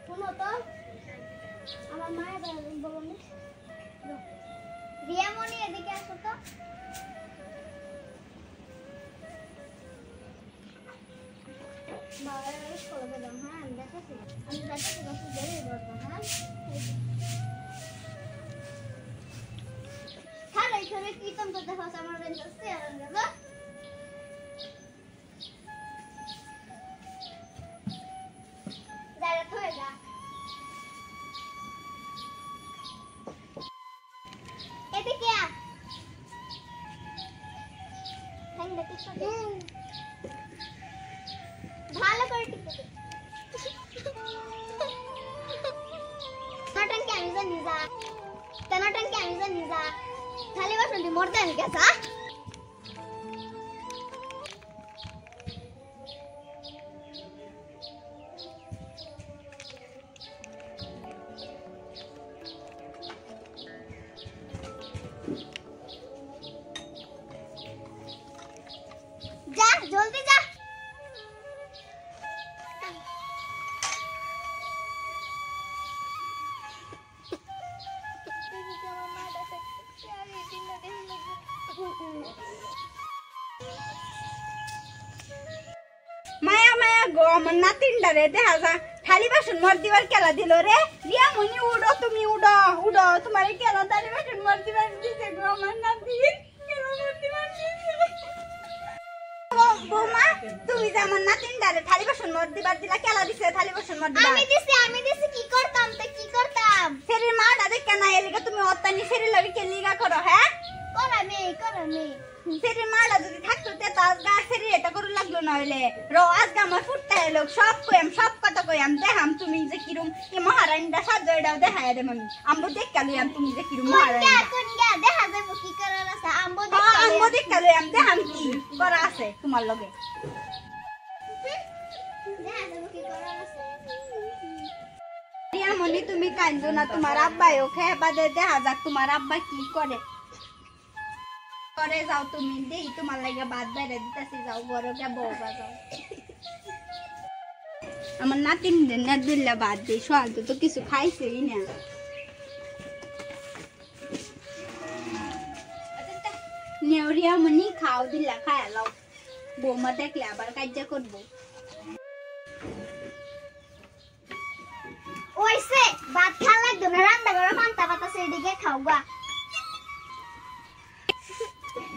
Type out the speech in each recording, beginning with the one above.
শুনো তো আমার মায়ের বলো নি রিয়ামণি এদিকে আসো তো বাবা রেস্ট করে দিলাম হ্যাঁ আমি দেখাচ্ছি বাসে বেরিয়ে পড়বো হ্যাঁ হ্যালো এখানে কি তুমি দেখো আমার রেঞ্জ আছে আর দেখো যারা তো যা এদিকে আ হ্যাঁ দেখো ভালো করে টিপে দে নাটনকে আমি জানি যা নাটনকে আমি জানি যা খালি বাসন দি মরতে আমি কেসা যা জলদি যা মায়া মায়া গো আমার নাতিনটা রে দেখা যা থালি বাসন মর দিবার খেলা দিল রে রিয়ামণি উড়ো তুমি উড়ো উড়ো তোমার খেলা থালি বাসন মর দিবার দিছে গো আমার নাতিন খেলা মর দিবার দিছে বৌমা তুমি যে আমার নাতিনটা রে থালি বাসন মর দিবার দিলা খেলা দিছে থালি বাসন মর দিবা আমি দিছি কি করতাম শরীর মাটা দেখে না এলিগা তুমি অত্যানি শরীর লাগি কেলিগা করো হ্যাঁ করামি শরীর মাটা যদি থাকতো তে তাজ গা শরীর এটা করু লাগলো না হইলে রোজ গা আমার ফুটতে এলো সব কথা কইম দেখাম তুমি যে কিরম এই মহারানীটা সাজয়ডাও দেখায় দেম আমি আমবো দেখালুম তুমি যে কিরম মহারানী কোন গা দেখা যাবো কি করার আছে আমবো দেখালুম দেখাম কি করা আছে তোমার লগে দেখা যাবো কি করার আছে রিয়ামণি তুমি কান্দো না তোমার আব্বাও খেয়ে বাদে দেখা যাক তোমার আব্বা কি করে যাও তুমি দেই তোমার লাগে ভাত বাইরে দিতেছি যাও বড় কে বউবা যাও আমার নাতিন না দিল্লা ভাত দিই সোয়াল তো কিছু খাইছেই না রিয়ামণি খাও দিল্লা খায়া লাও বৌমা দেখলে আবার কাজ্জা করবো ওইসে ভাত খাওয়া লাগবে না রান্না করে পান্তা পাতা সেদিকে খাও গা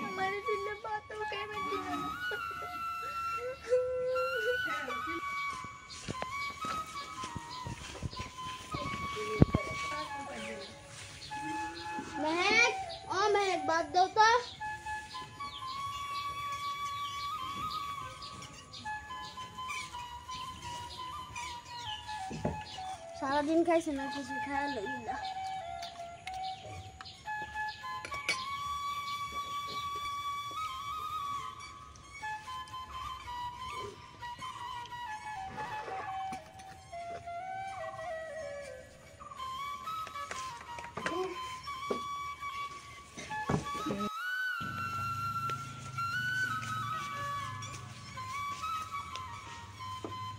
আমারে দিলে ভাতও খাইবে দিল না মেহেক বাদ দাও তো সারাদিন খাইছে না কিছু খাওয়া লই না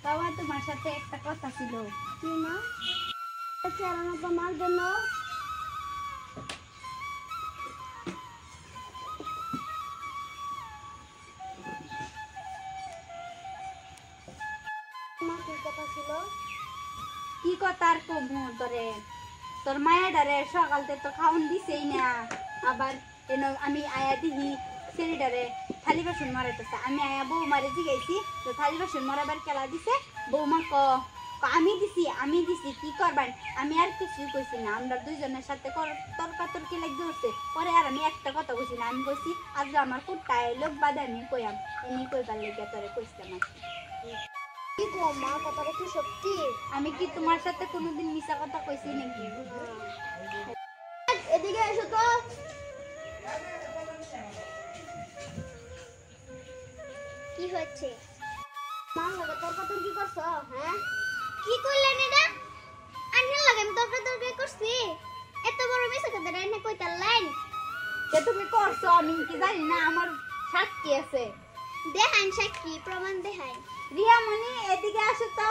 বাবা তোমার সাথে একটা কথা ছিল কি মা চালানো তোমার জন্য মা কি কথা ছিল কি কথা আর কমু তোরে তোর মায়েরারে সকালতে তো খাওন দিছেই না আবার এন আমি আয়া দিহি সেরিডারে থালি বাসন মারাইতেছে আমি আয়া বৌমারে জিগাইছি তো থালি বাসন মারাবার খেলা দিছে বৌমা আমি দিছি কি করবেন আমি আর কিছু কইছি না আমরা দুইজনের সাথে তর্কাতর্কি লাগি ধরছে পরে আর আমি একটা কথা কইছি না আমি কইছি আজ আমার কুট্টায় লোক বাদে আমি কইয়াম এমনি কইবার লেগে তোরে কইছিলাম কি গো মা কথাটা কি সত্যি আমি কি তোমার সাথে কোনোদিন মিছা কথা কইছি নাকি এদিকে এসো তো কি হচ্ছে মা লাগা তর্কাতর্কি করছো হ্যাঁ কি কইলেন এটা আন্না লাগে আমি তর্কাতর্কি করছি এত বড় মিছা কথা রাইনা কইতালেন যে তুমি করছো আমি কি জানি না আমার সাক্ষী আছে দেখান সাক্ষী প্রমাণ দেখাই। রিয়ামণি এদিকে আসো তো।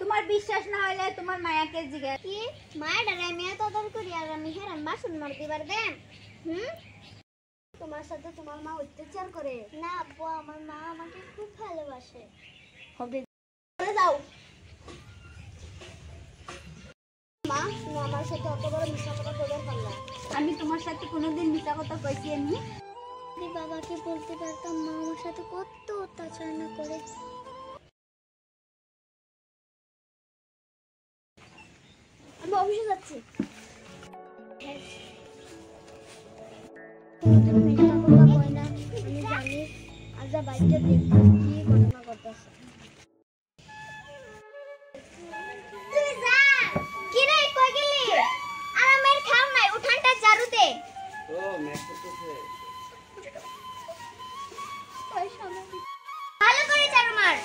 তোমার বিশ্বাস না হলে তোমার মায়াকে জিজ্ঞেস। কি মায়াডারে আমি এত আদর করি আর আমি হেরান বাসন মারতে পারবেন? তোমার সাথে তোমার মা অত্যাচার করে। না আব্বু, আমার মা আমাকে খুব ভালোবাসে। হবে যাও মা, তুমি আমার সাথে অত বড় মিথ্যা কথা বলতে পারলা। আমি তোমার সাথে কোনোদিন মিথ্যা কথা কইছি? আমি যদি বাবাকে বলতে পারতাম মা আমার সাথে কত অত্যাচার না করে। আমি অফিসে যাচ্ছি। মিথ্যা কথা কই না, আমি জানি। আজ বাইকটা দেখতে কি ঘটনা ঘটতেছে। তুই যা। কি রে, কই গেলি? আমার খাম নাই, উঠানটা ঝাড়ু দে। ও ম্যাচ করতেছে। ভালো করে ঝাড়ু মার।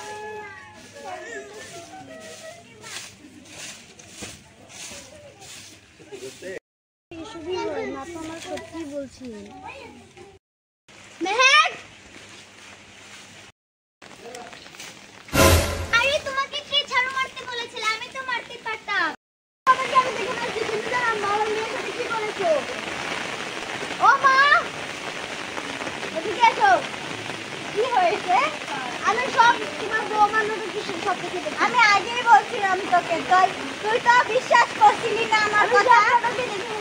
এসবই হয় না, তো আমার সত্যি বলছি। মেহেক, আরে তোমাকে কে ঝাড়ু মারতে বলেছিল? আমি তো মারতে পারতাম। বাবাকে আমি দেখে ফেলছি, তুমি জানো মা আমার মেয়ের সাথে কি করেছো? ও মা, এদিকে এসো। কি হয়েছে? আমি সব তোমার বৌমার মতো কিছু সব দেখে দেখি। আমি আগেই বলছিলাম তোকে, তুই তো বিশ্বাস করছিলি না আমার কথা। আমি দেখে